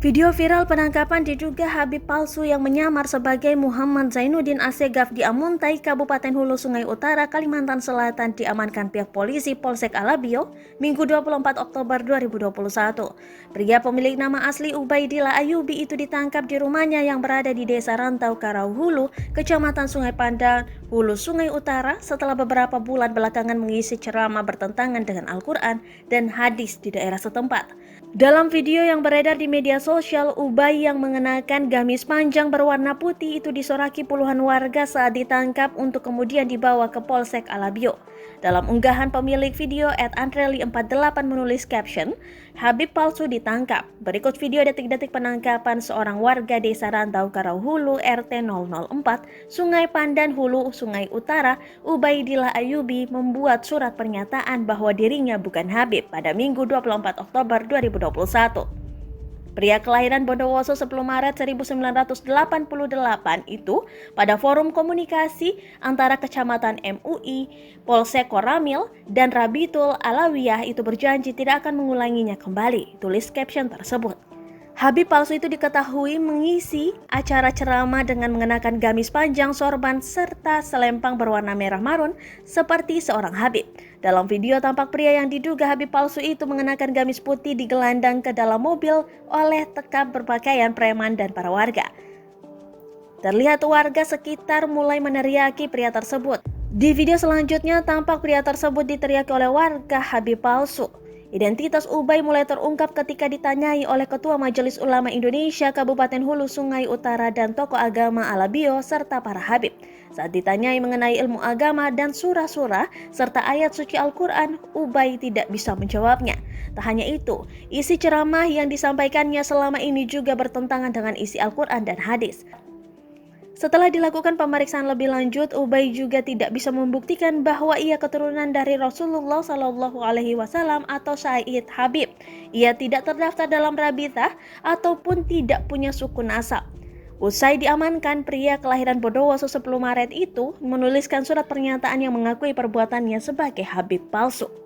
Video viral penangkapan diduga Habib palsu yang menyamar sebagai Muhammad Zainuddin Assegaf di Amuntai, Kabupaten Hulu Sungai Utara, Kalimantan Selatan diamankan pihak polisi Polsek Alabio, Minggu 24 Oktober 2021. Pria pemilik nama asli Ubaidillah Ayubi itu ditangkap di rumahnya yang berada di Desa Rantau Karau Hulu, Kecamatan Sungai Pandang, Hulu Sungai Utara setelah beberapa bulan belakangan mengisi ceramah bertentangan dengan Al-Quran dan hadis di daerah setempat. Dalam video yang beredar di media sosial, Ubay yang mengenakan gamis panjang berwarna putih itu disoraki puluhan warga saat ditangkap untuk kemudian dibawa ke Polsek Alabio. Dalam unggahan pemilik video @andreli48 menulis caption, Habib palsu ditangkap. Berikut video detik-detik penangkapan seorang warga Desa Rantau Karau Hulu RT 004 Sungai Pandan Hulu Sungai Utara, Ubaidillah Ayubi membuat surat pernyataan bahwa dirinya bukan Habib pada Minggu 24 Oktober 2021. Pria kelahiran Bondowoso 10 Maret 1988 itu pada forum komunikasi antara Kecamatan MUI, Polsek Koramil, dan Rabitul Alawiyah itu berjanji tidak akan mengulanginya kembali, tulis caption tersebut. Habib palsu itu diketahui mengisi acara ceramah dengan mengenakan gamis panjang sorban serta selempang berwarna merah marun seperti seorang Habib. Dalam video tampak pria yang diduga Habib palsu itu mengenakan gamis putih digelandang ke dalam mobil oleh tekap berpakaian preman dan para warga. Terlihat warga sekitar mulai meneriaki pria tersebut. Di video selanjutnya tampak pria tersebut diteriaki oleh warga Habib palsu. Identitas Ubay mulai terungkap ketika ditanyai oleh Ketua Majelis Ulama Indonesia Kabupaten Hulu Sungai Utara dan tokoh agama Alabio serta para Habib. Saat ditanyai mengenai ilmu agama dan surah-surah serta ayat suci Al-Quran, Ubay tidak bisa menjawabnya. Tak hanya itu, isi ceramah yang disampaikannya selama ini juga bertentangan dengan isi Al-Quran dan hadis. Setelah dilakukan pemeriksaan lebih lanjut, Ubay juga tidak bisa membuktikan bahwa ia keturunan dari Rasulullah SAW atau Sayyid Habib. Ia tidak terdaftar dalam Rabithah ataupun tidak punya suku nasab. Usai diamankan, pria kelahiran Bondowoso 10 Maret itu menuliskan surat pernyataan yang mengakui perbuatannya sebagai Habib palsu.